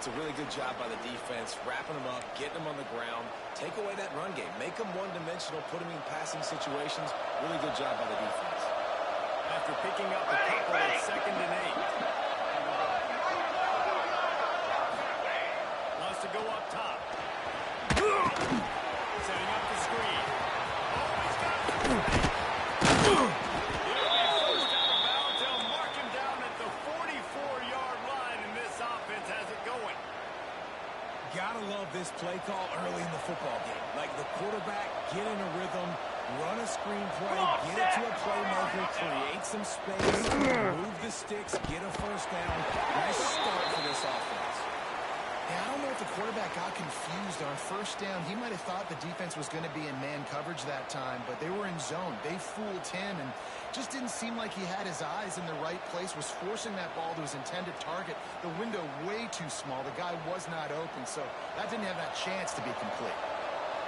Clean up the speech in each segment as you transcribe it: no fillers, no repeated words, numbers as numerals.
It's a really good job by the defense, wrapping them up, getting them on the ground, take away that run game, make them one-dimensional, put them in passing situations. Really good job by the defense. After picking up a couple at 2nd and 8. Wants to go up top. Setting up the screen. Oh, he's got it. It'll be first out of bounds. They'll mark him down at the 44-yard line, and this offense has it going. Gotta love this play call early in the football game. Like the quarterback, get in a rhythm, run a screen play, get it to a playmaker, create some space, move the sticks, get a first down. Nice start for this offense. Yeah, I don't know if the quarterback got confused on first down. He might have thought the defense was going to be in man coverage that time, but they were in zone. They fooled him and just didn't seem like he had his eyes in the right place, was forcing that ball to his intended target. The window way too small. The guy was not open, so that didn't have that chance to be complete.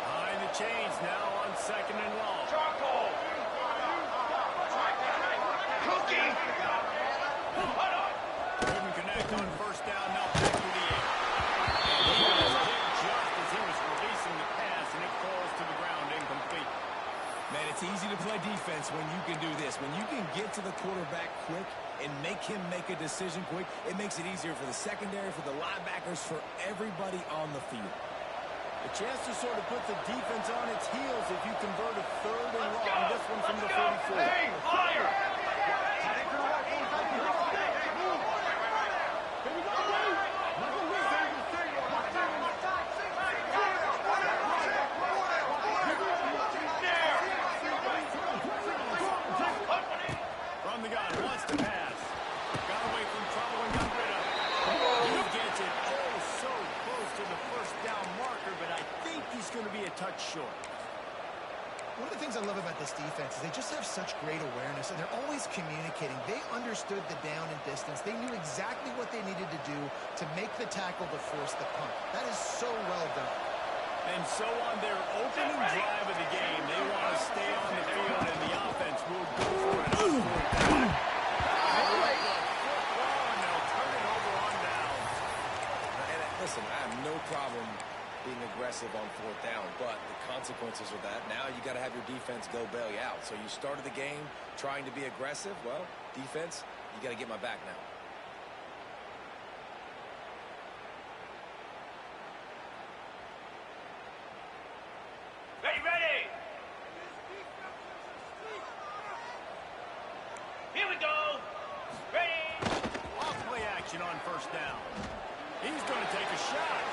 Behind the chains now on 2nd and long. Charcoal! Cookie! Couldn't connect on first down, now back to the 8. And he was hit just as he was releasing the pass, and it falls to the ground incomplete. Man, it's easy to play defense when you can do this. When you can get to the quarterback quick and make him make a decision quick, it makes it easier for the secondary, for the linebackers, for everybody on the field. A chance to sort of put the defense on its heels if you convert a 3rd and long. This one from the 44. Hey, fire! From the gun, wants to pass. Got away from trouble and got rid of it. He gets it oh so close to the first down marker, but I think he's going to be a touch short. One of the things I love about this defense is they just have such great awareness, and they're always communicating. They understood the down and distance. They knew exactly what they needed to do to make the tackle to force the punt. That is so well done. And so on their opening drive of the game, they want to stay on the field, and the offense will go for it on 4th down. And they'll turn it over on downs. And listen, I have no problem being aggressive on 4th down, but the consequences of that, now you got to have your defense go bail you out. So you started the game trying to be aggressive. Well, defense, you got to get my back now. Ready! Here we go! Ready! Off play action on first down. He's going to take a shot.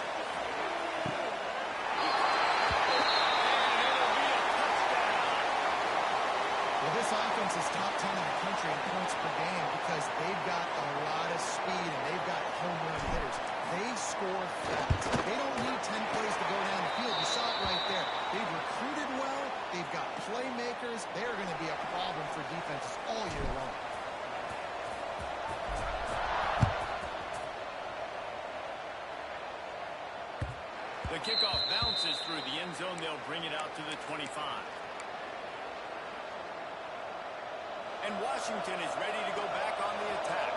Well, this offense is top 10 in the country in points per game because they've got a lot of speed and they've got home run hitters. They score fast. They don't need 10 plays to go down the field. You saw it right there. They've recruited well. They've got playmakers. They're going to be a problem for defenses all year long. The kickoff bounces through the end zone. They'll bring it out to the 25. And Washington is ready to go back on the attack.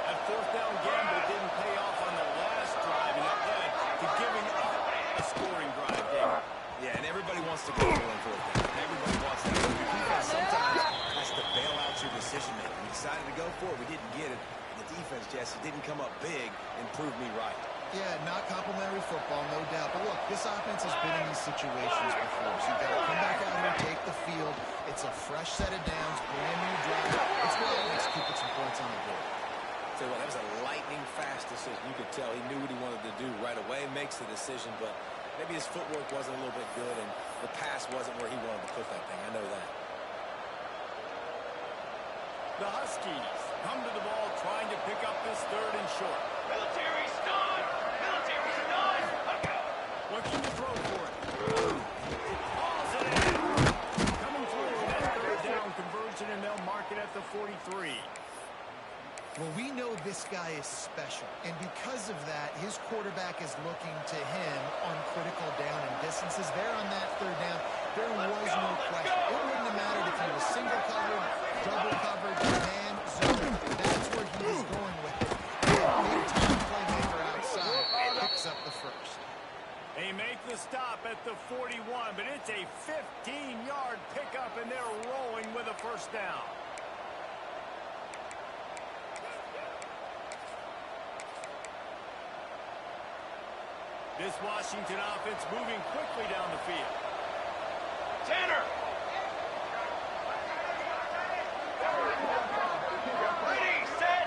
That 4th down gamble didn't pay off on the last drive, and it led to giving up a scoring drive there. Yeah, and everybody wants to go for it on 4th down. Everybody wants that. But your defense sometimes has to bail out your decision-making. We decided to go for it. We didn't get it. The defense, Jesse, didn't come up big and prove me right. Yeah, not complimentary football, no doubt. But look, this offense has been in these situations before. So you've got to come back out here, take the field. It's a fresh set of downs, brand new drive. It's really nice to keep some points on the board. Tell you what, that was a lightning-fast decision. You could tell he knew what he wanted to do right away, makes the decision, but maybe his footwork wasn't a little bit good, and the pass wasn't where he wanted to put that thing. I know that. The Huskies come to the ball trying to pick up this 3rd and short. Military's done! Military's done! Looking to throw for it. Balls it in. Coming through with that 3rd down conversion, and they'll mark it at the 43. Well, we know this guy is special, and because of that, his quarterback is looking to him on critical down and distances. There on that 3rd down, there was no question. It wouldn't have mattered if he was single covered, double covered, man, zone. That's where he was going with it. Big time playmaker outside. back up, and they're rolling with a first down. This Washington offense moving quickly down the field. Tanner. Ready, set.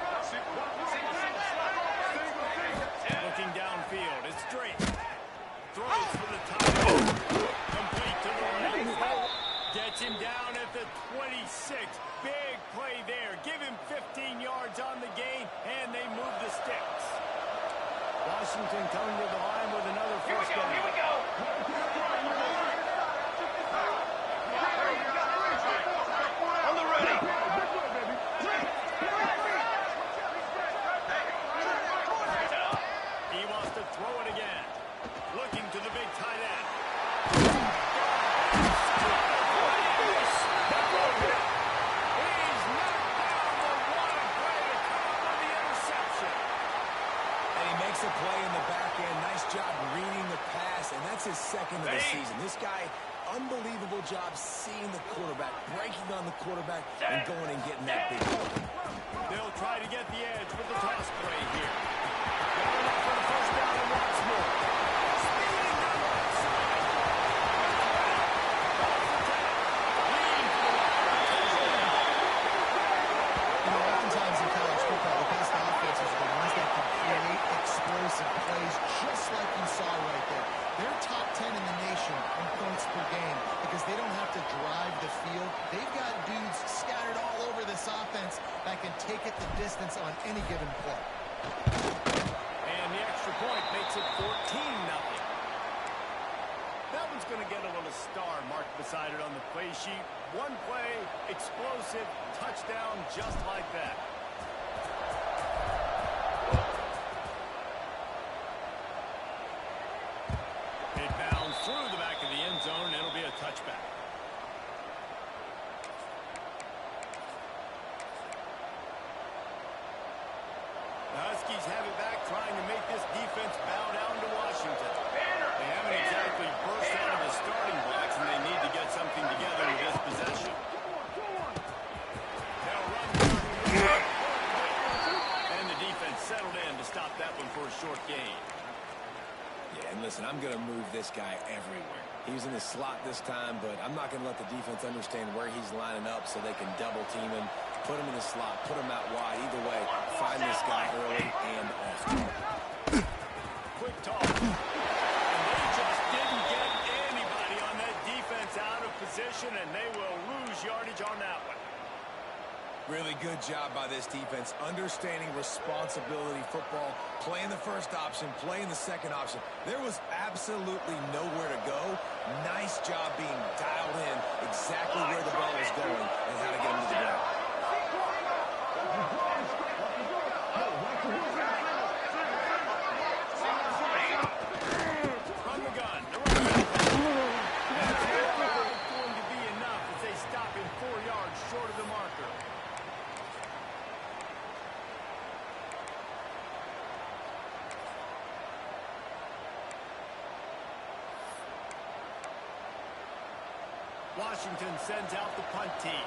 Looking downfield, it's straight. Throws for the touchdown. Complete to the right. Gets him down at the 26. Big play there. Give him 15 yards on the gain, and they move the sticks. Washington coming to the line with another first down. Here we go. On the ready. He wants to throw it again. Looking to the big tight end. He's knocked down, but what a play to cover the interception. And he makes a play in the back end. Nice job reading the pass, and that's his second of the season. This guy, unbelievable job seeing the quarterback, breaking on the quarterback, and going and getting that big play. They'll try to get the edge with the toss play here. Going up for the first down and once more. Speeding down the left side. You know, oftentimes in college football, the best offenses are the ones that can create explosive plays, just like you saw right there. They're top 10 in the nation in points per game because they don't have to drive the field. They've got dudes scattered all over this offense that can take it the distance on any given play. And the extra point makes it 14-0. That one's going to get a little star marked beside it on the play sheet. One play, explosive, touchdown just like that. It bounds through the back of the end zone. It'll be a touchback. The Huskies have it back, trying to make this defense bow down to Washington. They haven't exactly burst out of the starting blocks, and they need to get something together with this possession. They'll run. And the defense settled in to stop that one for a short gain. Yeah, and listen, I'm going to move this guy everywhere. He's in the slot this time, but I'm not going to let the defense understand where he's lining up so they can double team him, put him in the slot, put him out wide. Either way, find this guy early and often. Quick toss. And they just didn't get anybody on that defense out of position, and they will lose yardage on that one. Really good job by this defense, understanding responsibility football, playing the first option, playing the second option. There was absolutely nowhere to go. Nice job being dialed in exactly where the ball was going and how to get him to the ground. From the gun. That's not going to be enough as they stop him 4 yards short of the marker. Washington sends out the punt team.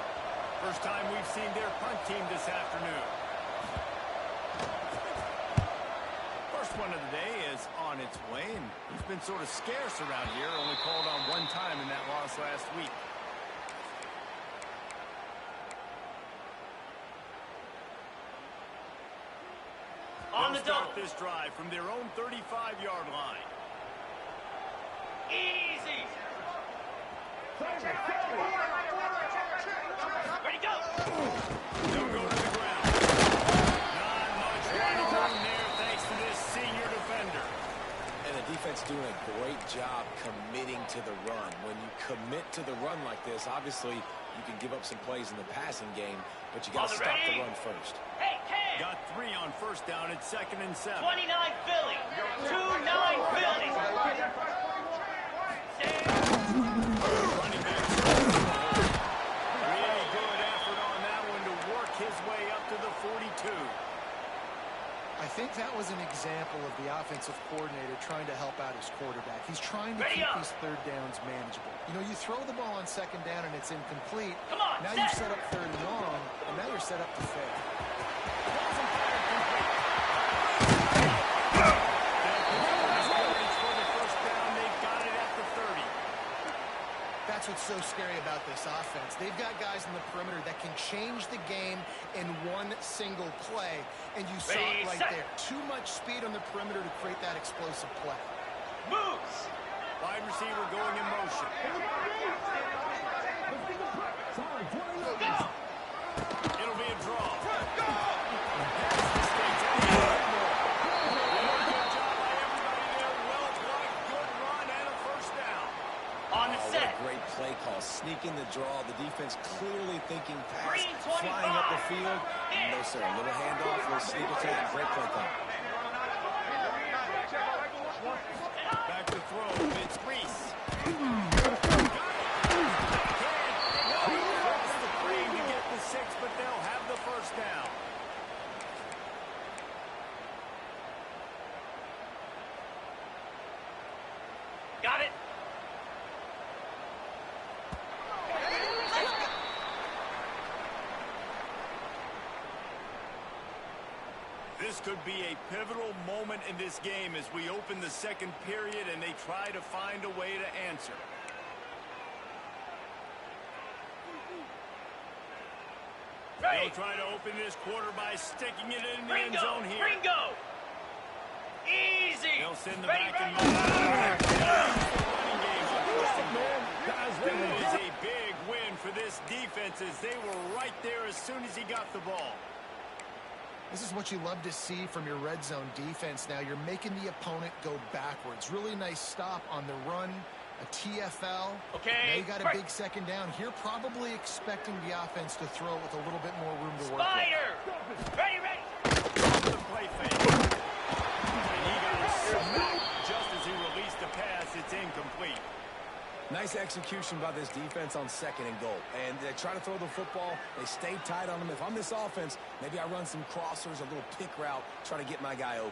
First time we've seen their punt team this afternoon. First one of the day is on its way, and he's been sort of scarce around here, only called on one time in that loss last week. On the They'll start double. this drive from their own 35-yard line. Easy. Ready, go. They'll go to the ground. Not much running room there thanks to this senior defender. And the defense doing a great job committing to the run. When you commit to the run like this, obviously you can give up some plays in the passing game, but you got to stop the run first. Hey, 10. Got 3 on first down at 2nd and 7. 29 Philly. 2-9 Philly. Running back. Really good effort on that one to work his way up to the 42. I think that was an example of the offensive coordinator trying to help out his quarterback. He's trying to Ready keep up. these third down's manageable. You know, you throw the ball on second down and it's incomplete. Come on, now set. you've set up third and long, and now you're set up to fail. That's what's so scary about this offense. They've got guys in the perimeter that can change the game in one single play, and you saw it right there. Too much speed on the perimeter to create that explosive play. Moves. Wide receiver going in motion. It'll be a draw. On the set. Great play call, sneaking the draw. The defense clearly thinking pass, Green 25. flying up the field. No, sir, a little handoff, a little sneak attack, great play call. Back to throw, it's Reese. The frame to get the 6, but they'll have the first down. Got it. This could be a pivotal moment in this game as we open the second period and they try to find a way to answer. They'll try to open this quarter by sticking it in the end zone here. Ringo. Easy. They'll send the Ready, back and That is a big win for this defense as they were right there as soon as he got the ball. This is what you love to see from your red zone defense now. You're making the opponent go backwards. Really nice stop on the run, a TFL. Okay. Now you got a big second down here, probably expecting the offense to throw with a little bit more room to work with. Spider. Ready, ready. The play fake. And he got smacked just as he released the pass. It's incomplete. Nice execution by this defense on second and goal. And they try to throw the football. They stay tight on them. If I'm this offense, maybe I run some crossers, a little pick route, try to get my guy open.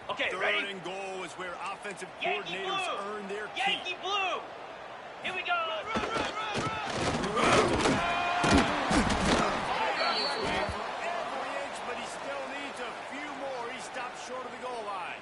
Okay, Third ready? and goal is where offensive Yankee coordinators blue. earn their keep. Yankee blue. Here we go. But he still needs a few more. He stopped short of the goal line.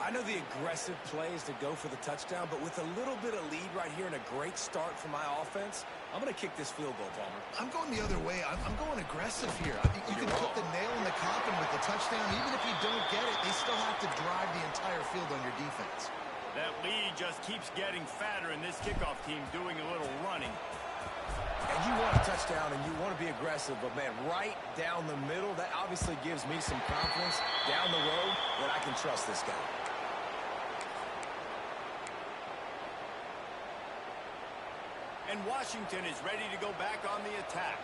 I know the aggressive play is to go for the touchdown, but with a little bit of lead right here and a great start for my offense, I'm going to kick this field goal, Palmer. I'm going the other way. I'm going aggressive here. I think you can put the nail in the coffin with the touchdown. Even if you don't get it, they still have to drive the entire field on your defense. That lead just keeps getting fatter, and this kickoff team doing a little running. And you want a touchdown and you want to be aggressive, but man, right down the middle, that obviously gives me some confidence down the road that I can trust this guy. And Washington is ready to go back on the attack.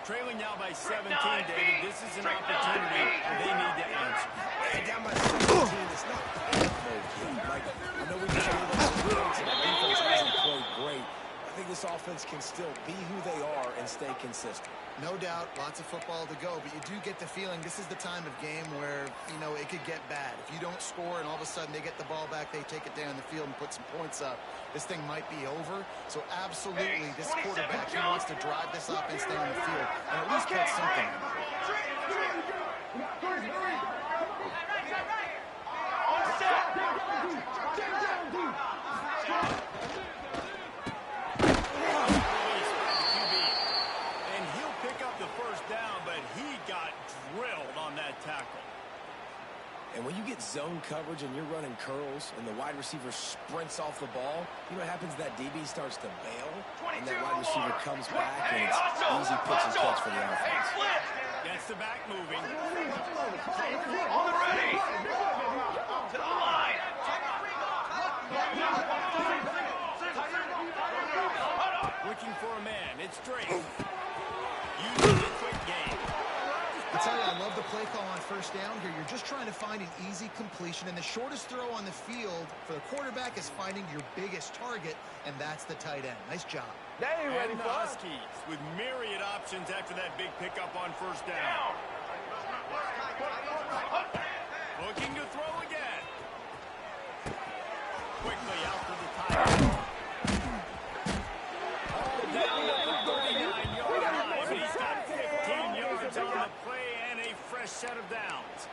Trailing now by 17, David. This is an opportunity they need to answer. And down by 17, it's not like, I know we just gave up some points and the defense hasn't played great. I think this offense can still be who they are and stay consistent. No doubt, lots of football to go, but you do get the feeling this is the time of game where, you know, it could get bad. If you don't score and all of a sudden they get the ball back, they take it down the field and put some points up, this thing might be over. So absolutely, this quarterback, he wants to drive this offense down the field and at least put something in. And when you get zone coverage and you're running curls and the wide receiver sprints off the ball, you know what happens? That DB starts to bail, and that wide receiver comes back, and it's easy pitch and catch for the offense. Gets the back moving. On the ready. To the line. Looking for a man. It's Drake. Using the quick game. I tell you, I love the play call on first down here. You're just trying to find an easy completion, and the shortest throw on the field for the quarterback is finding your biggest target, and that's the tight end. Nice job. And the Huskies with myriad options after that big pickup on first down. Looking to throw again. Down at the 39-yard line, but he's got 15 yards on the play and a fresh set of downs.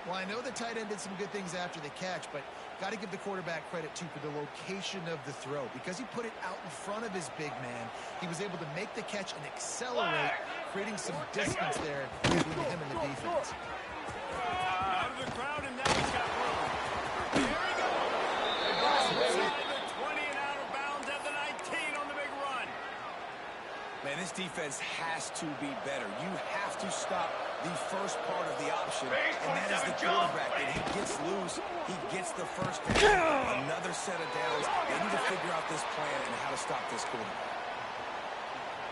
Well, I know the tight end did some good things after the catch, but got to give the quarterback credit, too, for the location of the throw. Because he put it out in front of his big man, he was able to make the catch and accelerate, creating some distance there between him and the defense. Out of the crowd, and now he's got room. Here he goes. Inside the 20 and out of bounds at the 19 on the big run. Man, this defense has to be better. You have to stop the first part of the option, and that is the quarterback. And he gets loose, he gets the first down, another set of downs. They need to figure out this plan and how to stop this quarterback.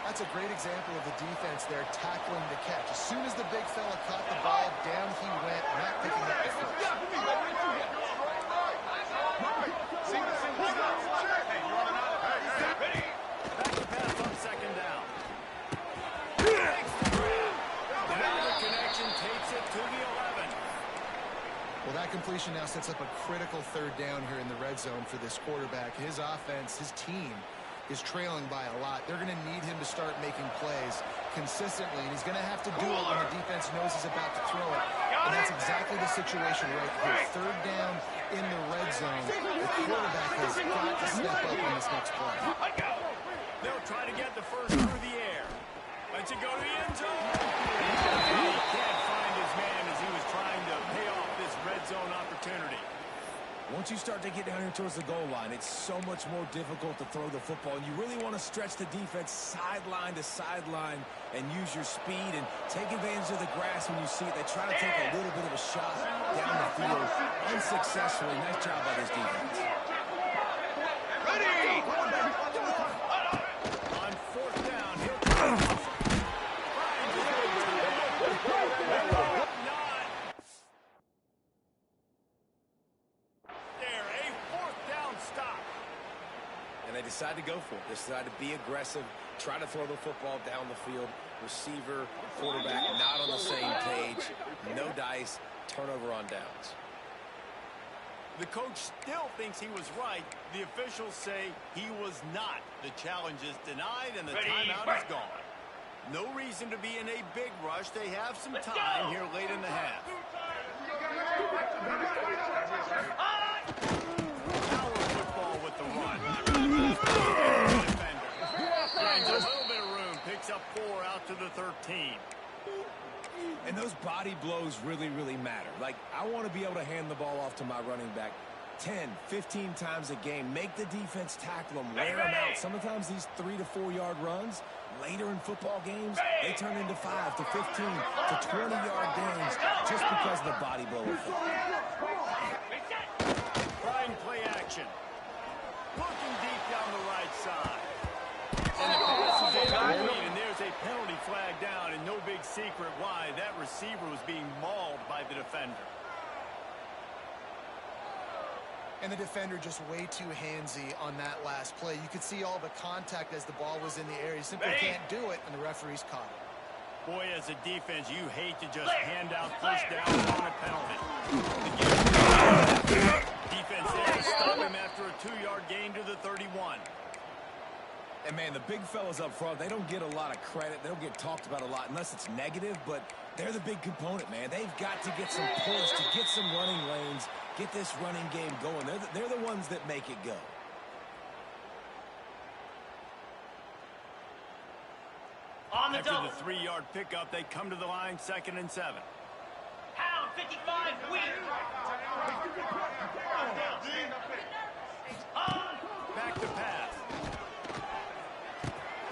That's a great example of the defense there tackling the catch. As soon as the big fella caught the ball, down he went, not picking up the first. Back to pass on second down. Takes the grab. And now the connection takes it to the 11. Well, that completion now sets up a critical third down here in the red zone for this quarterback. His offense, his team, is trailing by a lot. They're going to need him to start making plays consistently, and he's going to have to do it when the defense knows he's about to throw it. And that's exactly the situation right here. Third down in the red zone. The quarterback has got to step up in this next play. They'll try to get the first through the air. Lets it go to the end zone. He can't find his man as he was trying to pay off this red zone opportunity. Once you start to get down here towards the goal line, it's so much more difficult to throw the football. And you really want to stretch the defense sideline to sideline and use your speed and take advantage of the grass when you see it. They try to take a little bit of a shot down the field unsuccessfully. Nice job by this defense. Ready! On fourth down, he'll try to they decide to go for it. They decide to be aggressive, try to throw the football down the field. Receiver, quarterback, not on the same page. No dice, turnover on downs. The coach still thinks he was right. The officials say he was not. The challenge is denied and the timeout is gone. No reason to be in a big rush. They have some time here late in the half. Power football with the run. Finds a little bit of room. Picks up 4 out to the 13. And those body blows really, really matter. Like, I want to be able to hand the ball off to my running back 10, 15 times a game. Make the defense tackle them, wear them out. Sometimes these 3 to 4 yard runs, later in football games, they turn into 5 to 15 to 20-yard gains just because of the body blow effect. Trying play action. Looking deep down the right side. And the pass is incomplete, and there's a penalty flag down, and no big secret why. That receiver was being mauled by the defender. And the defender just way too handsy on that last play. You could see all the contact as the ball was in the air. You simply can't do it, and the referee's caught it. Boy, as a defense, you hate to just hand out first down on a penalty. Defense there to stop him after a 2-yard gain to the 31. And, man, the big fellas up front, they don't get a lot of credit. They don't get talked about a lot unless it's negative, but they're the big component, man. They've got to get some push to get some running lanes, get this running game going. They're the ones that make it go. On the After double. the 3-yard pickup, they come to the line, 2nd and 7. Pound 55 win. Back to pass.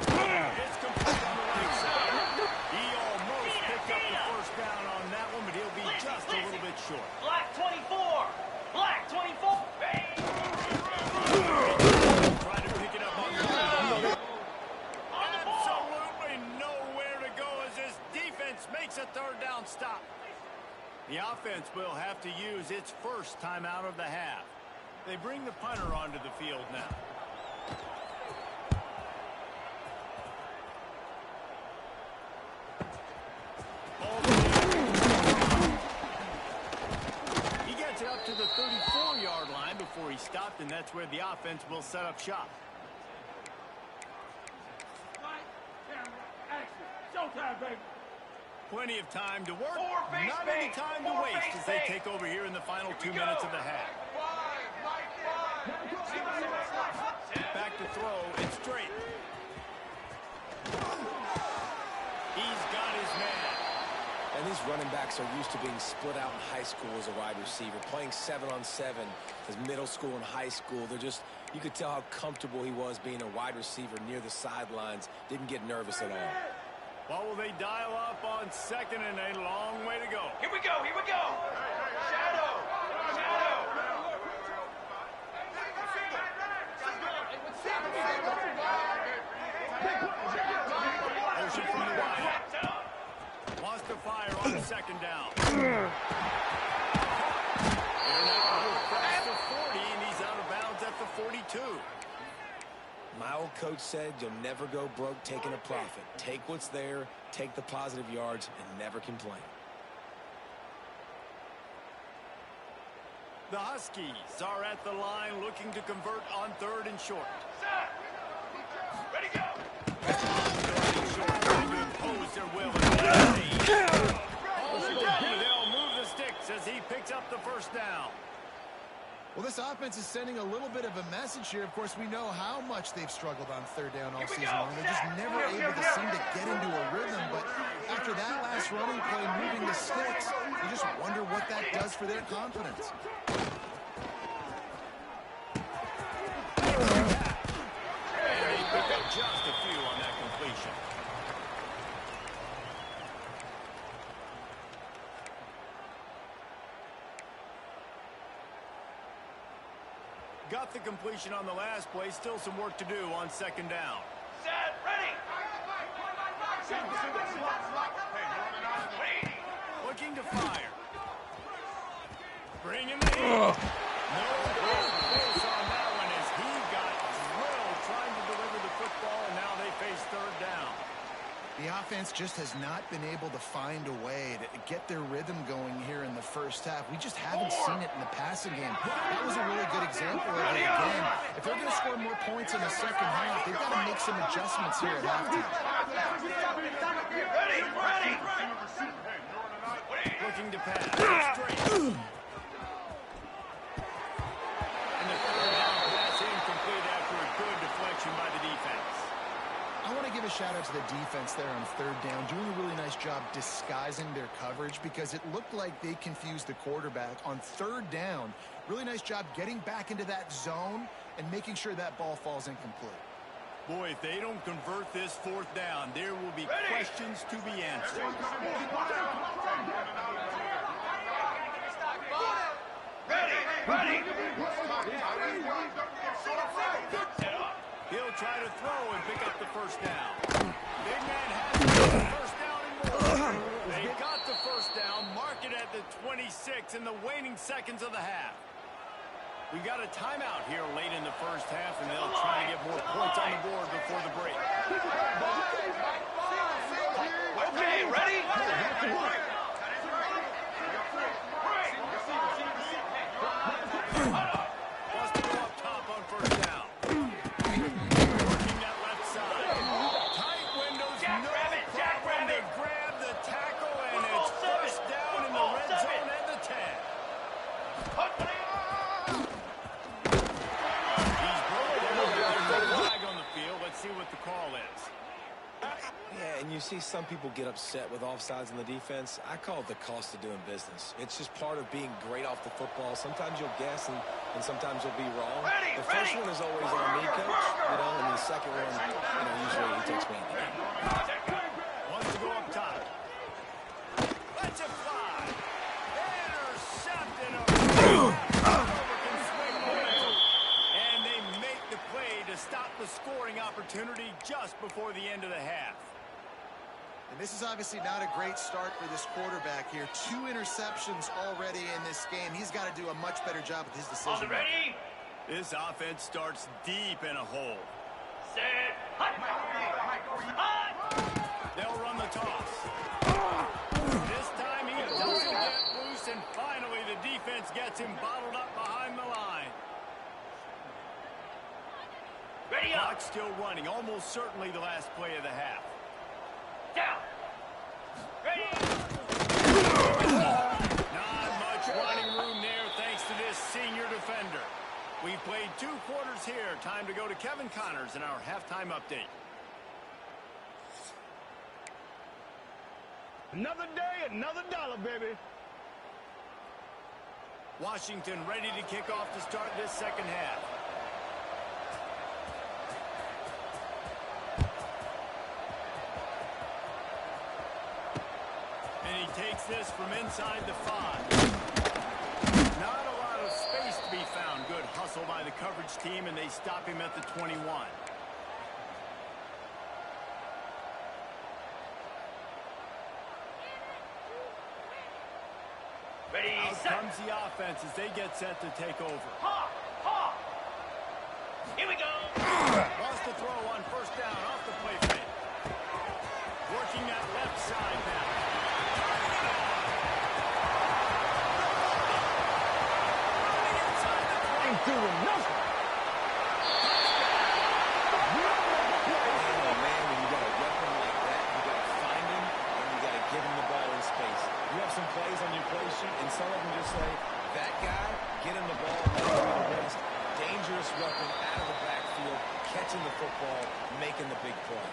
It's complete on the right side. He almost picked up the first down on that one, but he'll be just a little bit short. Black 24. Black 24. Try to pick it up on the line. Absolutely nowhere to go as this defense makes a 3rd down stop. The offense will have to use its first timeout of the half. They bring the punter onto the field now. He gets it up to the 34-yard line before he stopped, and that's where the offense will set up shop. Showtime, baby. Plenty of time to work, not any time to waste as they take over here in the final 2 minutes of the half. Back to throw, it's straight. He's got his man. And these running backs are used to being split out in high school as a wide receiver, playing 7-on-7 as middle school and high school. They're just, you could tell how comfortable he was being a wide receiver near the sidelines. Didn't get nervous at all. What will they dial up on second and a long way to go? Here we go, here we go. Shadow, shadow. Motion from the wide. Wants to fire on second down. They're now across the 40, and he's out of bounds at the 42. My old coach said you'll never go broke taking a profit. Take what's there, take the positive yards, and never complain. The Huskies are at the line looking to convert on third and short. Set. Ready, go. Third and short, trying to impose their will. They'll move the sticks as he picks up the first down. Well, this offense is sending a little bit of a message here. Of course, we know how much they've struggled on third down all season long. They're just never able to seem to get into a rhythm. But after that last running play, moving the sticks, you just wonder what that does for their confidence. And they pick up just a few on that completion. Got the completion on the last play. Still some work to do on second down. Set, ready. Looking to fire. Bringing the heat. No close on that one as he got drilled trying to deliver the football, and now they face third down. The offense just has not been able to find a way to get their rhythm going here in the first half. We just haven't seen it in the passing game. That was a really good example of it again. If they're going to score more points in the second half, they've got to make some adjustments here at halftime. Ready, ready. Looking to pass. Straight. And the third down pass incomplete after a good deflection by the defense. I want to give a shout out to the defense there on third down, doing a really nice job disguising their coverage because it looked like they confused the quarterback on third down. Really nice job getting back into that zone and making sure that ball falls incomplete. Boy, if they don't convert this fourth down, there will be questions to be answered. Ready, ready. He'll try to throw and pick up the first down. Big man has the first down and more. They got the first down, mark it at the 26 in the waning seconds of the half. We got a timeout here late in the first half, and they'll try to get more points on the board before the break. Okay, ready? Wants to go up top on first down. Working that left side. Tight windows, no problem to grab the tackle, and it's first down in the red zone at the 10. He's broken. There's a flag on the field. Let's see what the call is. Yeah, and you see some people get upset with offsides in the defense. I call it the cost of doing business. It's just part of being great off the football. Sometimes you'll guess, and sometimes you'll be wrong. The first one is always on me, coach, and the second one, usually he takes me in the game. Wants to go up top. Let's it fly. Intercepted. Can swing momentum. And they make the play to stop the scoring opportunity just before the end of the half. And this is obviously not a great start for this quarterback here. 2 interceptions already in this game. He's got to do a much better job with his decision. Ready? This offense starts deep in a hole. Set. Hut. They'll run the toss. This time he doesn't get loose, and finally the defense gets him bottled up behind the line. Clock's still running, almost certainly the last play of the half. Down. Ready. Not much running room there thanks to this senior defender. We've played 2 quarters here. Time to go to Kevin Connors in our halftime update. Another day, another dollar, baby. Washington ready to kick off to start this second half. And he takes this from inside the 5. Not a lot of space to be found. Good hustle by the coverage team, and they stop him at the 21. Ready, Out set. comes the offense as they get set to take over. Ha! Ha! Here we go. Lost the throw on first down off the play fake. Working that left side now. Ain't doing nothing. Oh, man, when you got a weapon like that, you got to find him, and you got to give him the ball in space. You have some plays on your play sheet, and some of them just say, that guy, get him the ball, and do the rest. Dangerous weapon out of the backfield, catching the football, making the big play.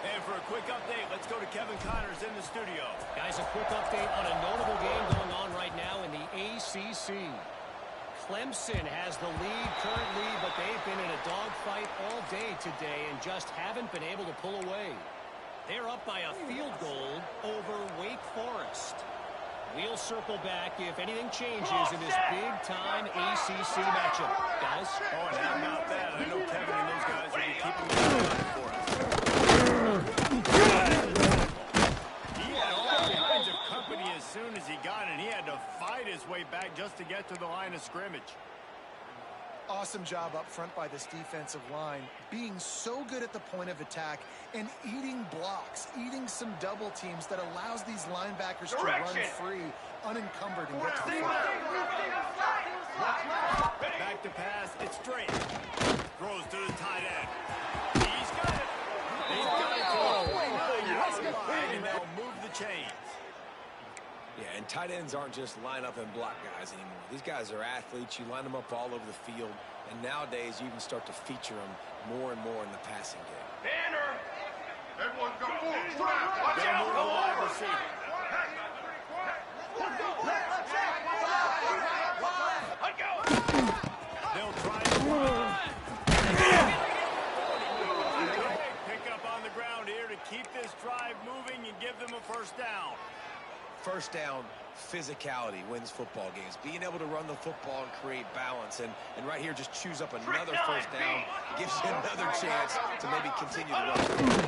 And for a quick update, let's go to Kevin Connors in the studio. Guys, a quick update on a notable game going on right now in the ACC. Clemson has the lead currently, but they've been in a dogfight all day today and just haven't been able to pull away. They're up by a field goal over Wake Forest. We'll circle back if anything changes in this big-time ACC matchup. Guys? Oh, and how about that? I know Kevin and those guys will be keeping the eye for us. He had all kinds of company as soon as he got it. He had to fight his way back just to get to the line of scrimmage. Awesome job up front by this defensive line, being so good at the point of attack and eating blocks, eating some double teams that allows these linebackers to run free, unencumbered, and get to the football. Back to pass, it's straight. Throws to the tight end. He's got it. He's got it to the 49-yard line, and they'll move the chains. Yeah, and tight ends aren't just line up and block guys anymore. These guys are athletes. You line them up all over the field. And nowadays, you can start to feature them more and more in the passing game. Banner. Everyone go forward. Strap. Watch They'll out. move the wide receiver. Let go. They'll try to run. Pick up on the ground here to keep this drive moving and give them a first down. First down, physicality wins football games. Being able to run the football and create balance. And right here, just choose up another first down. Gives you another chance to maybe continue to run.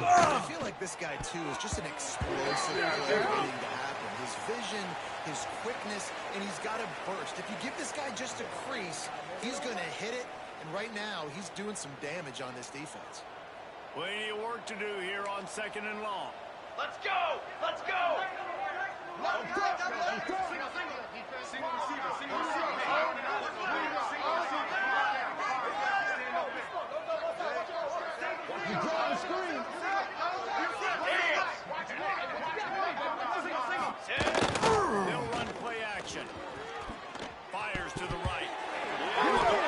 I feel like this guy, too, is just an explosive player waiting to happen. His vision, his quickness, and he's got a burst. If you give this guy just a crease, he's going to hit it. And right now, he's doing some damage on this defense. Plenty of work to do here on 2nd and long. Let's go. Let's go. They'll run play action. Fires to the right.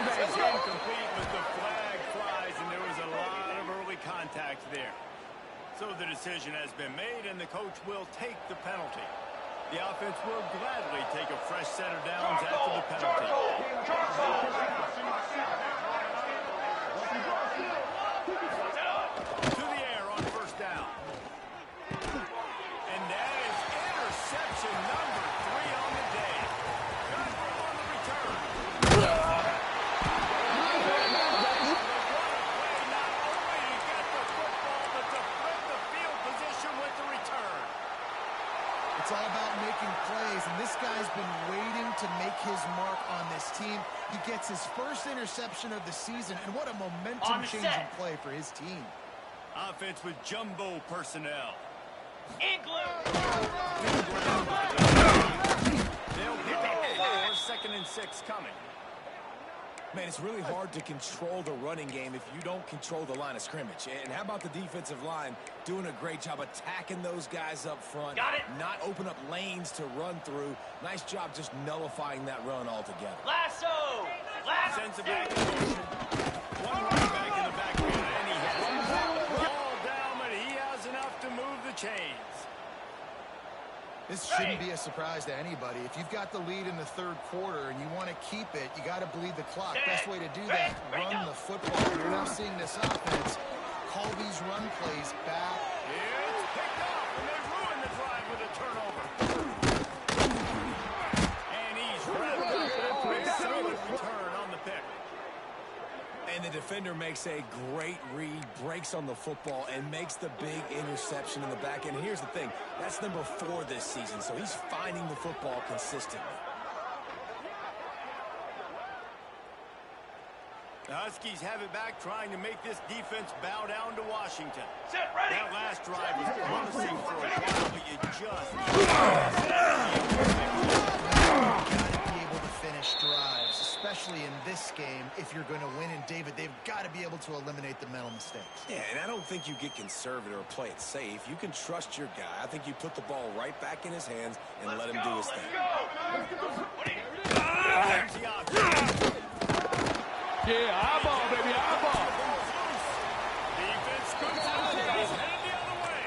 This is incomplete, but the flag flies, and there was a lot of early contact there. So the decision has been made, and the coach will take the penalty. The offense will gladly take a fresh set of downs after the penalty. To the air on first down. And that is interception number 3 on the day. Good move on the return. What a play, not only to get the football, but to flip the field position with the return. It's all about making plays, and this guy's been waiting to make his mark on this team. He gets his first interception of the season, and what a momentum-changing play for his team. Offense with jumbo personnel. Igloo. They'll pick up 4, 2nd and 6 coming. Man, it's really hard to control the running game if you don't control the line of scrimmage. And how about the defensive line doing a great job attacking those guys up front, not open up lanes to run through. Nice job just nullifying that run altogether. Lasso! Lasso! Sends it back in motion. One running back in the backfield, and he has the ball down, but he has enough to move the chains. This shouldn't be a surprise to anybody. If you've got the lead in the third quarter and you want to keep it, you got to bleed the clock. Best way to do that, run the football. You're now seeing this offense call these run plays back. It's picked off, and they ruin the drive with a turnover. And he's wrapped up with a solid return on the pick. And the defender makes a great read, breaks on the football, and makes the big interception in the back end. Here's the thing. That's number 4 this season, so he's finding the football consistently. The Huskies have it back, trying to make this defense bow down to Washington. Set, ready! That last drive was promising for a while, but you just finish drives, especially in this game. If you're going to win, and David, they've got to be able to eliminate the mental mistakes. Yeah, and I don't think you get conservative or play it safe. You can trust your guy. I think you put the ball right back in his hands and let him do his thing. Yeah, eyeball, baby, eyeball. Defense scoops out, he's headed the other way.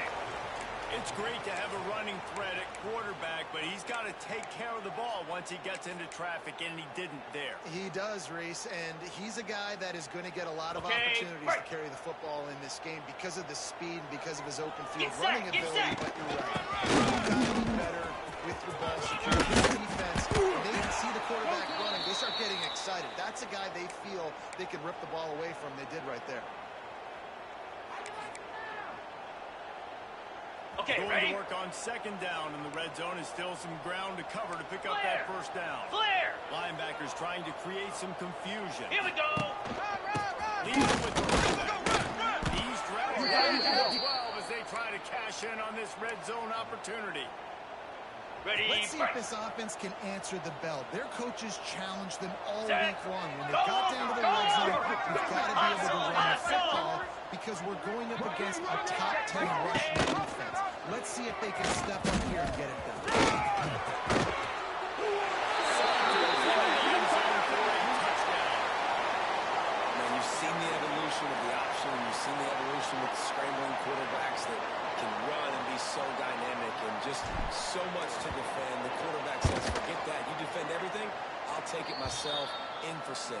It's great to have a running threat at quarterback, but he's got to take care of the ball once he gets into traffic, and he didn't there. He does, Reese, and he's a guy that is going to get a lot of opportunities to carry the football in this game because of the speed and because of his open field running ability, but you're right. You've got to be better with your ball security. This defense, when they see the quarterback running, they start getting excited. That's a guy they feel they can rip the ball away from. They did right there. Okay, Going ready? to work on second down, and the red zone is still some ground to cover to pick up that first down. Flare! Linebackers trying to create some confusion. Here we go! Leads with the running. He's driving down to 12 as they try to cash in on this red zone opportunity. Ready? Let's see if this offense can answer the bell. Their coaches challenged them all week long. When they got down to the red zone, we've got to be able to run the football because we're going up against a top 10 rushing defense. Let's see if they can step up here and get it done. Man, you've seen the evolution of the option. You've seen the evolution with the scrambling quarterbacks that can run and be so dynamic and just so much to defend. The quarterback says, forget that. You defend everything, I'll take it myself. In for 6.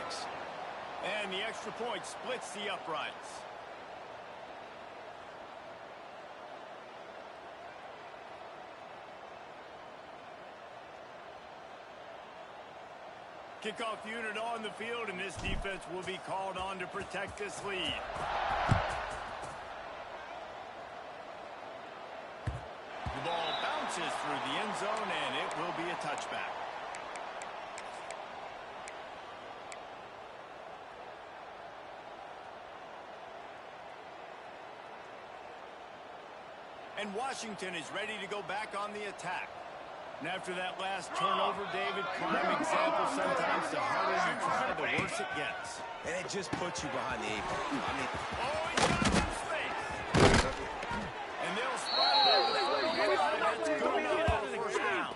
And the extra point splits the uprights. Kickoff unit on the field, and this defense will be called on to protect this lead. The ball bounces through the end zone, and it will be a touchback. And Washington is ready to go back on the attack. And after that last turnover, David, prime example sometimes the harder you try, the worse it gets. And it just puts you behind the 8 ball. I mean, oh, he got him in space. And they'll spot it at the 45. That's good enough for the first down.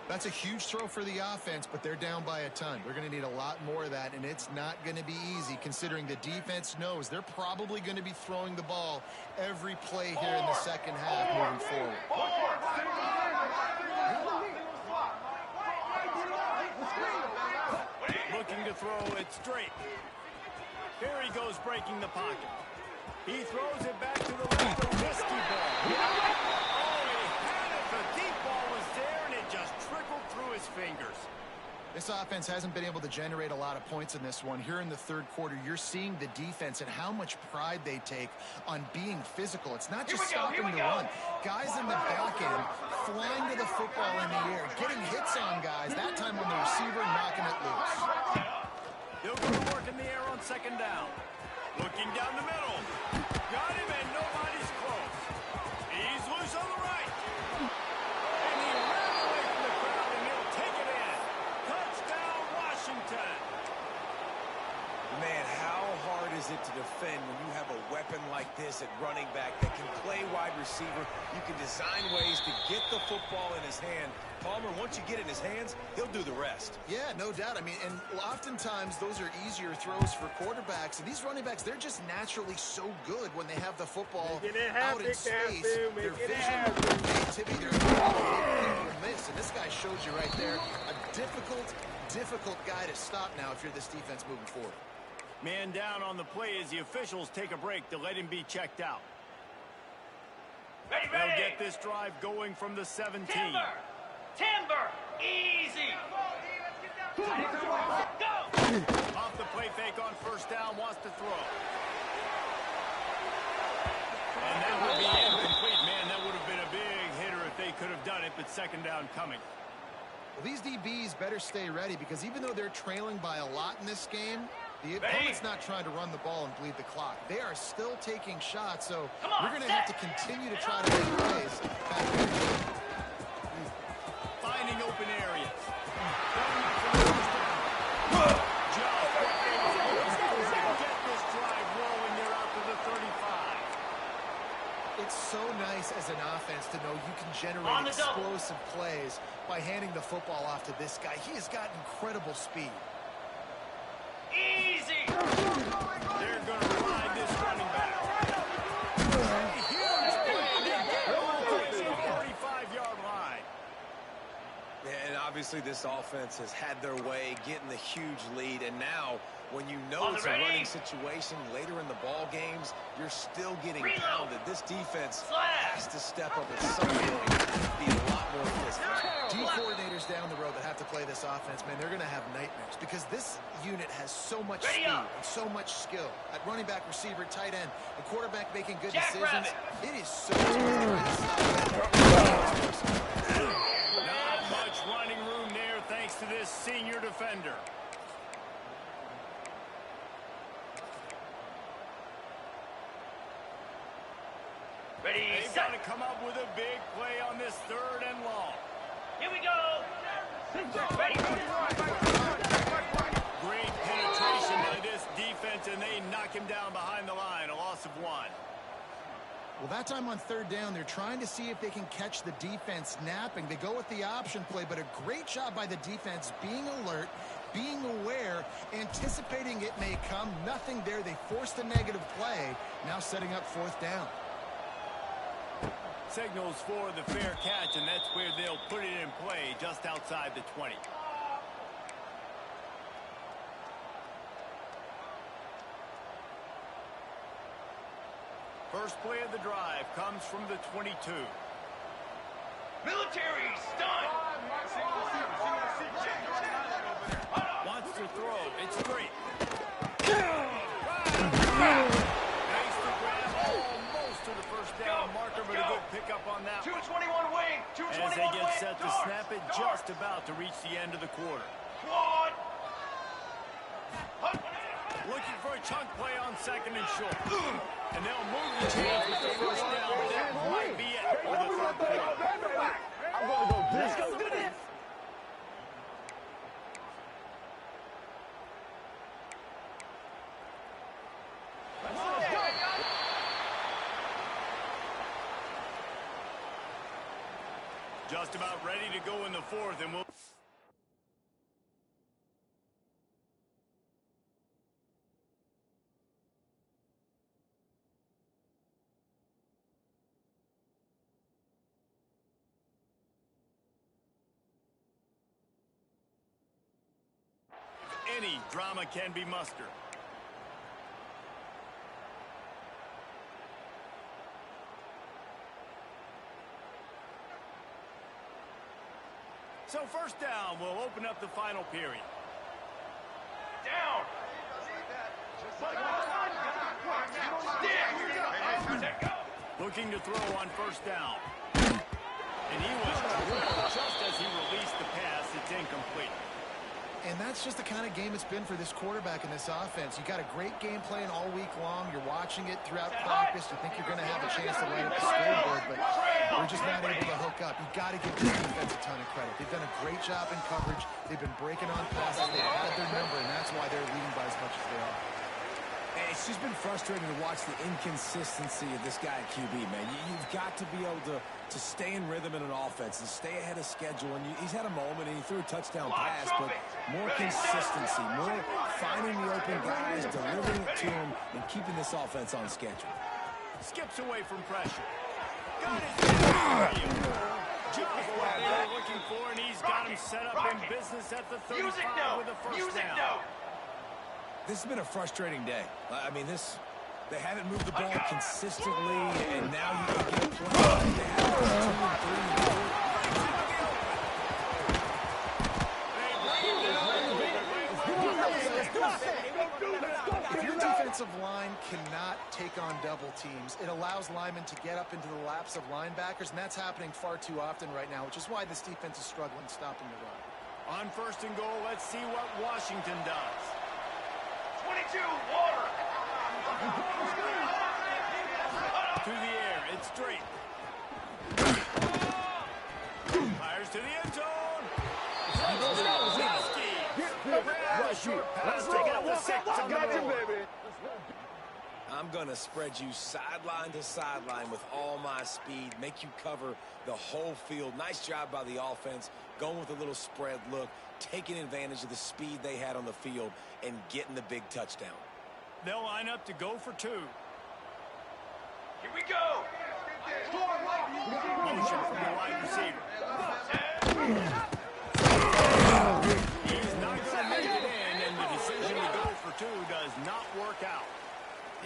That's a huge throw for the offense, but they're down by a ton. They're going to need a lot more of that, and it's not going to be easy considering the defense knows they're probably going to be throwing the ball every play here in the second half moving forward. Looking to throw it straight. Here he goes breaking the pocket. He throws it back to the left, a risky ball. Oh, he had it. The deep ball was there, and it just trickled through his fingers. This offense hasn't been able to generate a lot of points in this one. Here in the third quarter, you're seeing the defense and how much pride they take on being physical. It's not just stopping the run. Guys in the back end flying to the football in the air, getting hits on guys, that time on the receiver, knocking it loose. He'll go to work in the air on second down. Looking down the middle. Got him, and nobody's close. He's loose on the right. And he ran away from the crowd, and he'll take it in. Touchdown, Washington. is it to defend when you have a weapon like this at running back that can play wide receiver? You can design ways to get the football in his hand. Palmer, once you get it in his hands, he'll do the rest. Yeah, no doubt. I mean, and oftentimes those are easier throws for quarterbacks. And these running backs, they're just naturally so good when they have the football out in space. Their vision, their creativity, their ability to miss. And this guy shows you right there a difficult guy to stop now if you're this defense moving forward. Man down on the play as the officials take a break to let him be checked out. Ready, They'll ready. get this drive going from the 17. Timber, easy. Go. Off the play fake on first down, wants to throw. And that would be incomplete. Man, that would have been a big hitter if they could have done it, but second down coming. Well, these DBs better stay ready because even though they're trailing by a lot in this game, the opponent's not trying to run the ball and bleed the clock. They are still taking shots, so we're going to have to continue to try to make plays. Finding open areas. Get this drive rolling. They're out to the 35. It's so nice as an offense to know you can generate explosive plays by handing the football off to this guy. He has got incredible speed. Easy. They're going to ride this running back. Huge play. They get all the way to the 45-yard line. And obviously this offense has had their way getting the huge lead, and now when you know it's a running situation later in the ball games, you're still getting pounded. This defense has to step up at some point and be a lot more physical. D coordinators down the road that have to play this offense, man, they're going to have nightmares because this unit has so much speed and so much skill. At running back, receiver, tight end, the quarterback making good decisions. It is so tough. Not much running room there thanks to this senior defender. Ready, They've got to come up with a big play on this third and long. Here we go. Ready. Great penetration by this defense, and they knock him down behind the line. A loss of 1. Well, that time on third down, they're trying to see if they can catch the defense napping. They go with the option play, but a great job by the defense being alert, being aware, anticipating it may come. Nothing there. They forced a negative play, now setting up fourth down. Signals for the fair catch, and that's where they'll put it in play just outside the 20. First play of the drive comes from the 22. Military stunt. Wants to throw. It's straight. Makes the grab almost to the first down marker, but a good pickup on that one. 221 wing. 221 As they get wing. set to snap it, just about to reach the end of the quarter. Quad. Looking for a chunk play on second and short. And they'll move the chains with the first down, but that might be it for the third quarter. Let's go do this. Just about ready to go in the fourth, and we'll... Any drama can be mustered. So first down will open up the final period. Down. Looking to throw on first down. And he was drilled just as he released the pass. It's incomplete. And that's just the kind of game it's been for this quarterback in this offense. You got a great game plan all week long. You're watching it throughout practice. You think you're going to have a chance to light up the scoreboard, but we're just not able to hook up. You got to give this defense a ton of credit. They've done a great job in coverage. They've been breaking on passes. They've had their number, and that's why they're leading by as much as they are. And it's It's just been frustrating to watch the inconsistency of this guy at QB, man. You've got to be able to stay in rhythm in an offense and stay ahead of schedule. And he's had a moment, and he threw a touchdown pass, but more consistency, more finding the open guys, delivering it to them, and keeping this offense on schedule. Skips away from pressure. Got it. Just what they were looking for, and he's got him set up in business at the 35 with a first down. This has been a frustrating day. I mean, they haven't moved the ball consistently, and now you can get a play. They have 2 and 3. Your defensive line cannot take on double teams. It allows linemen to get up into the laps of linebackers, and that's happening far too often right now, which is why this defense is struggling stopping the run. On first and goal, let's see what Washington does. 22, water. To the air, it's straight. Fires to the end zone. I'm going to spread you sideline to sideline with all my speed, make you cover the whole field. Nice job by the offense, going with a little spread look, taking advantage of the speed they had on the field, and getting the big touchdown. They'll line up to go for 2. Here we go. Motion from the wide receiver. He's not going to make it in, and the decision to go for 2 does not work out.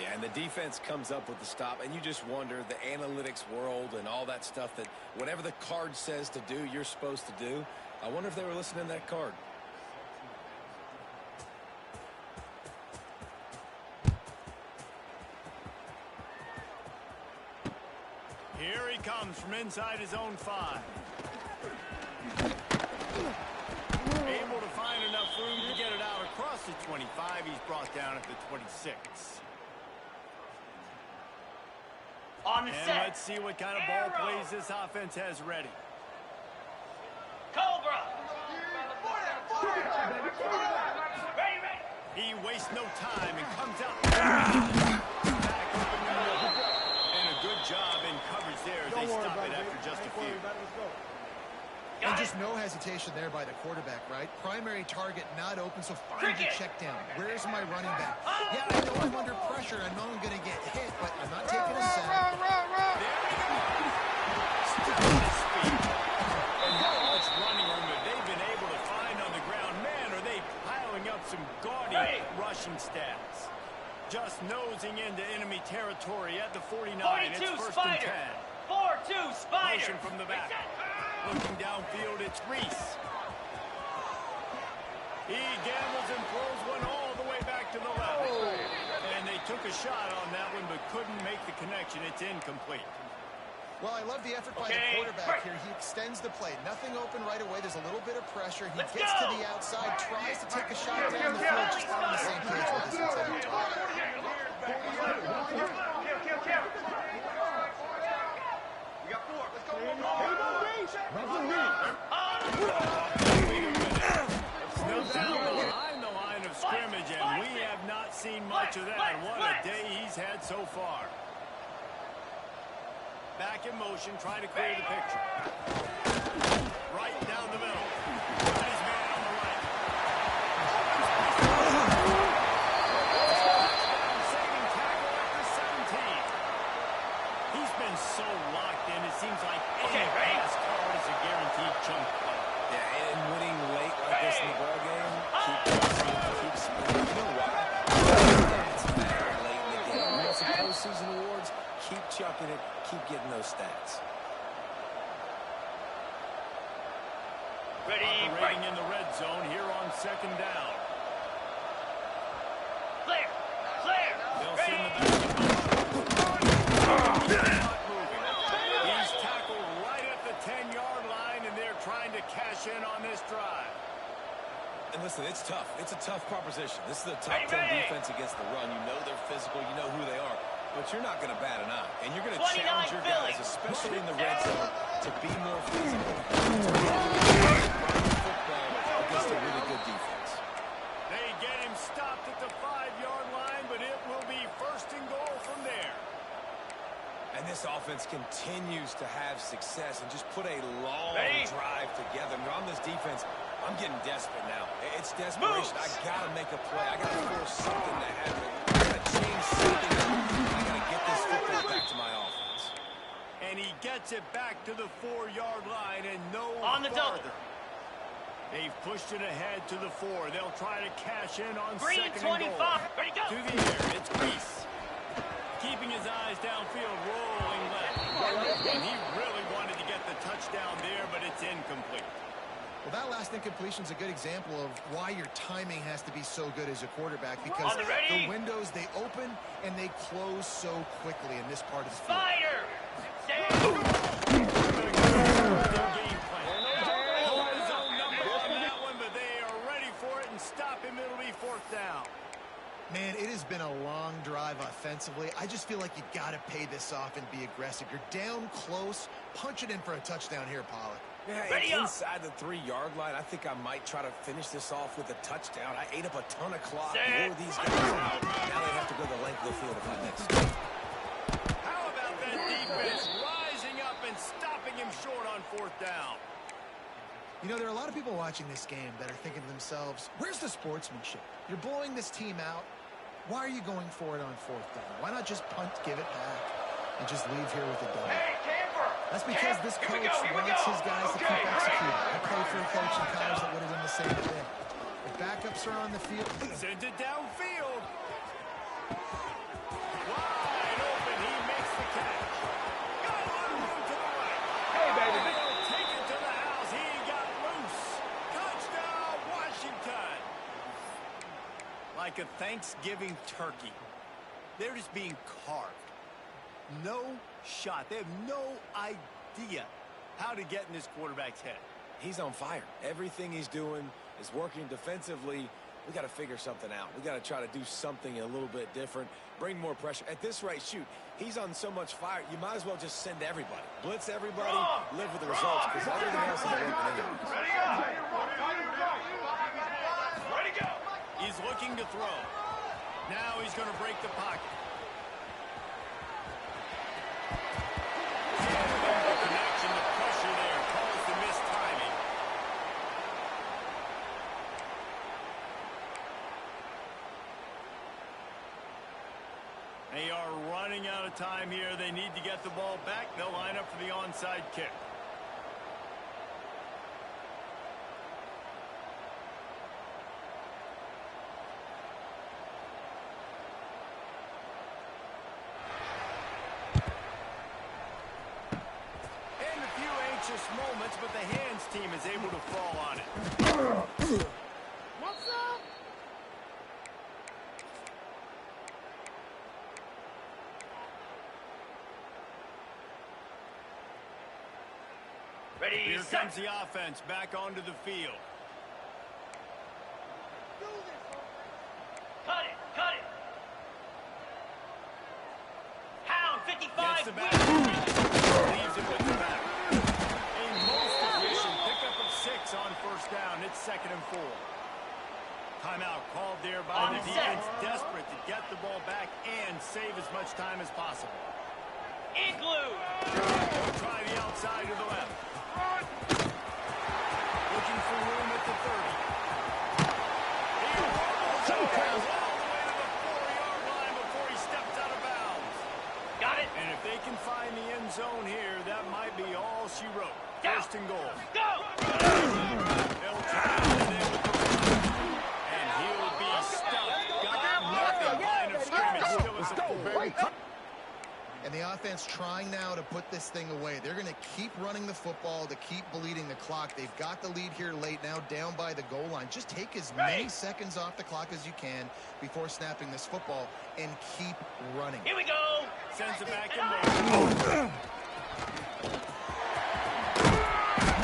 Yeah, and the defense comes up with the stop, and you just wonder, the analytics world and all that stuff, that whatever the card says to do, you're supposed to do. I wonder if they were listening to that card. Here he comes from inside his own 5. Able to find enough room to get it out across the 25. He's brought down at the 26. On the And set. let's see what kind of ball plays this offense has ready. Cobra. Ready, ready. He wastes no time and comes out. Back open the middle. And a good job in coverage there as they stop it after just a few. And just no hesitation there by the quarterback, right? Primary target not open, so find the check down. Where's my running back? Yeah, I know I'm under pressure. I know I'm going to get hit, but I'm not taking a sack. And how much running room have they been able to find on the ground? Man, are they piling up some gaudy rushing stats. Just nosing into enemy territory at the 49. 42 It's first Spider. and 10. 4-2 Spider. Motion from the back. Looking downfield, it's Reese. He gambles and throws one all the way back to the left. And they took a shot on that one, but couldn't make the connection. It's incomplete. Well, I love the effort by the quarterback here. He extends the play. Nothing open right away. There's a little bit of pressure. He gets to the outside, tries to take a shot down the field, just not on the same page with his intended target. We got 4. Let's go. Snubbed down behind the line of scrimmage, and we have not seen much of that. What a day he's had so far. Back in motion, trying to clear the picture. Right down the middle. Got his man on the right. Saving tackle at the 17. He's been so locked in, it seems like any pass call is a guaranteed chunk play. Yeah, and winning late like this in the ball game, keep spinning. You know why? It's matter late in the game. You want some postseason awards? Keep chucking it. Keep getting those stats. Ready, Operating in the red zone here on second down. Clear. Clear. They'll Ready. send the back. He's tackled right at the 10-yard line, and they're trying to cash in on this drive. And listen, it's tough. It's a tough proposition. This is a top 10 defense against the run. You know they're physical. You know who they are. But you're not going to bat an eye. And you're going to challenge your guys, especially in the red zone, to be more physical. Football against a really good defense. They get him stopped at the 5-yard line, but it will be this offense continues to have success and just put a long drive together. And on this defense, I'm getting desperate now. It's desperation. I got to make a play. I got to force something to happen. I got to change something. I got to get this football back to my offense. And he gets it back to the 4-yard line and no On the farther. double. They've pushed it ahead to the 4. They'll try to cash in on Green second and 25. goal. Ready, go. To the air, it's Reese. Keeping his eyes downfield, rolling left. And he really wanted to get the touchdown there, but it's incomplete. Well, that last incompletion is a good example of why your timing has to be so good as a quarterback, because the windows, they open and they close so quickly in this part of the field. Spider. Man, it has been a long drive offensively. I just feel like you got to pay this off and be aggressive. You're down close. Punch it in for a touchdown here, Pollard. Yeah, inside the 3-yard line, I think I might try to finish this off with a touchdown. I ate up a ton of clock. Wore these guys out. Now they have to go the length of the field if I next. How about that defense rising up and stopping him short on 4th down? You know, there are a lot of people watching this game that are thinking to themselves, where's the sportsmanship? You're blowing this team out. Why are you going for it on 4th down? Why not just punt, give it back, and just leave here with a double? That's because this coach wants his guys to keep executing. I played for a coach in college that would have done the same thing. If backups are on the field, sends it downfield. Wide open, he makes the catch. Got a little room to the right. Hey, baby. He'll take it to the house. He got loose. Touchdown, Washington. Like a Thanksgiving turkey. They're just being carved. No shot. They have no idea how to get in this quarterback's head. He's on fire. Everything he's doing is working defensively. We got to figure something out. We got to try to do something a little bit different. Bring more pressure. At this rate, shoot, he's on so much fire, you might as well just send everybody. Blitz everybody, live with the results, because everything else is working anyways. Ready, go. He's looking to throw. Now he's going to break the pocket. The connection, the pressure there caused the missed timing. They are running out of time here. They need to get the ball back. They'll line up for the onside kick. Moments, but the hands team is able to fall on it. What's up? Ready, Here set. comes the offense back onto the field. Cut it, cut it. Hound 55. Gets the back. Leaves it with the back. On 1st down, it's 2nd and 4. Timeout called there by the defense, desperate to get the ball back and save as much time as possible. Igloo. They'll try the outside to the left. Looking for room at the 30. He rolls all the way to the 4-yard line before he steps out of bounds. Got it. And if they can find the end zone here, that might be all she wrote. 1st and goal. Go. They'll try it in there with the run. And he'll be stuffed. Got nothing. Line of scrimmage still at the 4. and the offense trying now to put this thing away. They're going to keep running the football to keep bleeding the clock. They've got the lead here late, now down by the goal line. Just take as many seconds off the clock as you can before snapping this football and keep running. Here we go. Sends it back in motion.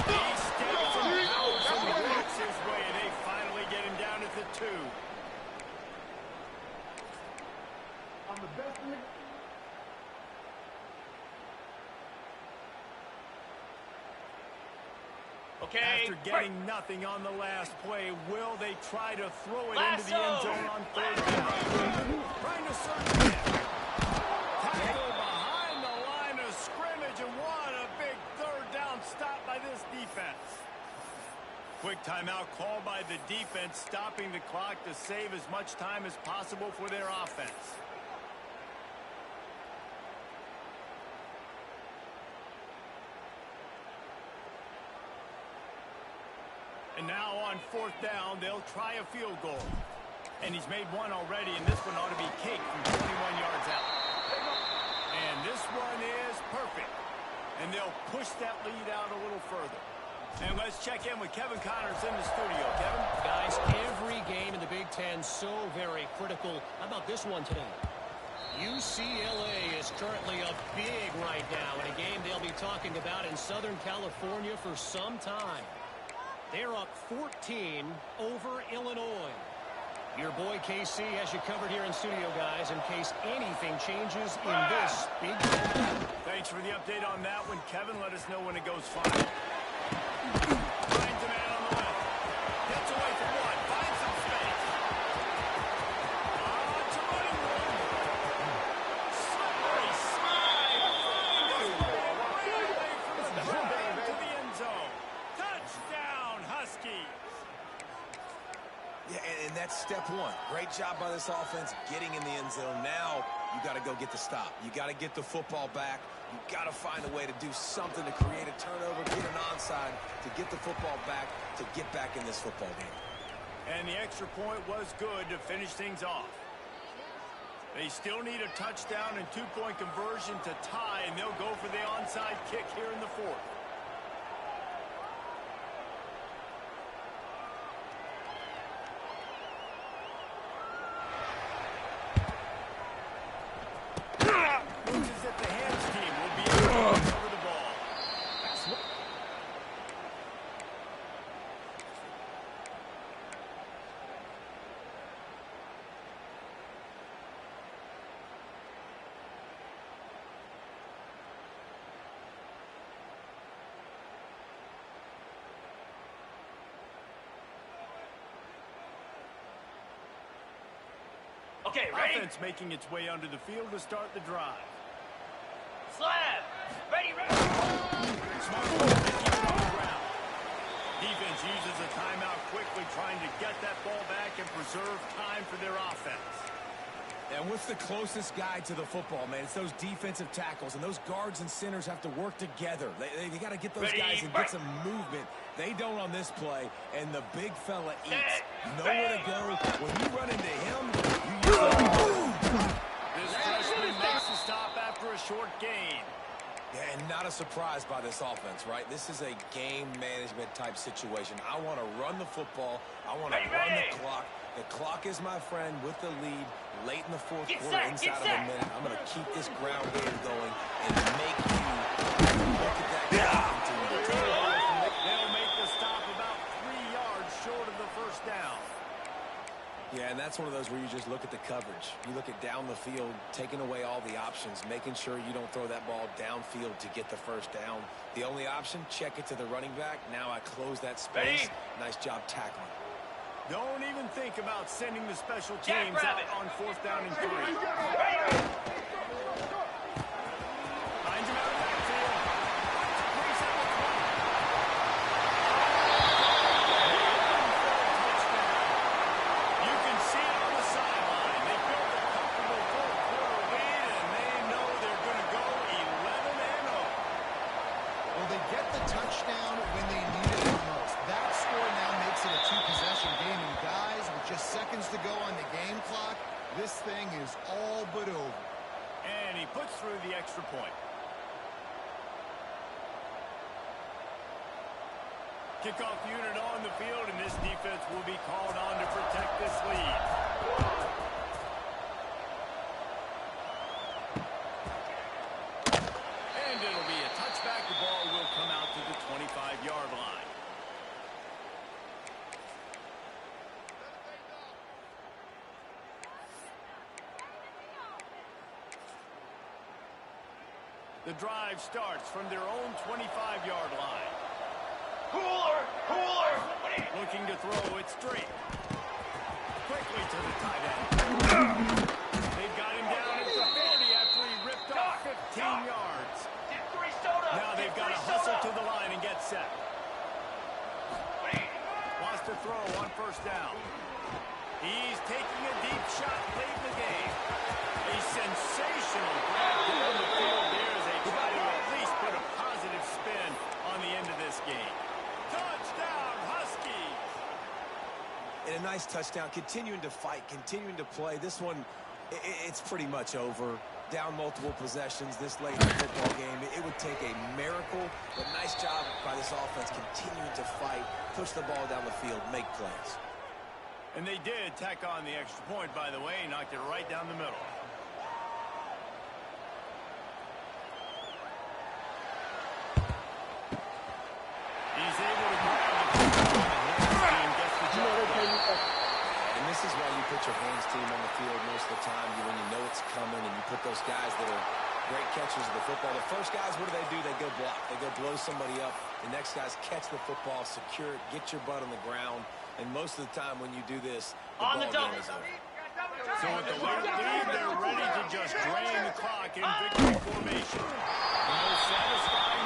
He steps and powers and works his way. They finally get him down at the 2. I'm the best in the... Okay. After getting nothing on the last play, will they try to throw it into the end Lasso. zone on 3rd down? Trying to circle it. Tackle behind the line of defense stopping the clock to save as much time as possible for their offense. And now on 4th down, they'll try a field goal. And he's made one already, and this one ought to be cake from 21 yards out. And this one is perfect. And they'll push that lead out a little further. And let's check in with Kevin Connors in the studio. Kevin? Guys, every game in the Big Ten so very critical. How about this one today? UCLA is currently up big right now in a game they'll be talking about in Southern California for some time. They're up 14 over Illinois. Your boy KC has you covered here in studio, guys, in case anything changes in this big game. Thanks for the update on that one, Kevin. Let us know when it goes final. Finds a man on the left. Gets away from one. Finds some space. It's a running room. Slippery slide. Right away from the bang to the end zone. Touchdown, Huskies. Yeah, and that's step one. Great job by this offense getting in the end zone. Now you got to go get the stop. You got to get the football back. You got to find a way to do something to create a turnover, get an onside, to get the football back, to get back in this football game. And the extra point was good to finish things off. They still need a touchdown and two-point conversion to tie, and they'll go for the onside kick here in the 4th. That the hands team will be able to cover the ball. Okay, ready? Offense making its way under the field to start the drive. Slab. Ready, ready. Smart move to keep it on the ground. Defense uses a timeout quickly, trying to get that ball back and preserve time for their offense. And what's the closest guy to the football, man? It's those defensive tackles, and those guards and centers have to work together. They got to get those guys and get some movement. They don't on this play, and the big fella eats. Nowhere to go. When you run into him, you use This freshman makes the stop after a short gain. Yeah, and not a surprise by this offense, right? This is a game management type situation. I want to run the football. I want to run the clock. The clock is my friend with the lead late in the 4th quarter, inside of a minute. I'm going to keep this ground game going and make you look at that clock. They'll make the stop about 3 yards short of the first down. Yeah, and that's one of those where you just look at the coverage. You look at down the field, taking away all the options, making sure you don't throw that ball downfield to get the first down. The only option, check it to the running back. Now I close that space. Nice job tackling. Don't even think about sending the special teams out on 4th down and 3. Finds him out of the backfield. Brings out the 20. You can see it on the sideline. They built a comfortable 4th quarter lead, and they know they're going to go 11-0. Well, they get the touchdown when they need it the most. That score now makes it a two-possession game. And guys, with just seconds to go on the game clock, this thing is all but over. And he puts through the extra point. Kickoff unit on the field, and this defense will be called on to protect this lead. And it'll be a touchback. The ball will come out to the 25-yard line. The drive starts from their own 25-yard line. Cooler! Cooler! Looking to throw it straight. Quickly to the tight end. They've got him down at the 40 after he ripped off 15 yards. Dip 3 soda! Now they've got to hustle to the line and get set. Wants to throw on 1st nice touchdown, continuing to fight, continuing to play. This one, it's pretty much over. Down multiple possessions this late in the football game. It would take a miracle, but nice job by this offense continuing to fight, push the ball down the field, make plays. And they did tack on the extra point, by the way, knocked it right down the middle. He's able to grab the and gets the job done. And this is why you put your hands team on the field most of the time, when you know it's coming, and you put those guys that are great catchers of the football. The first guys, what do? They go block. They go blow somebody up. The next guys catch the football, secure it, get your butt on the ground. And most of the time when you do this, the ball game is over. So with the late lead, they're ready to just drain the clock in victory formation. The most satisfying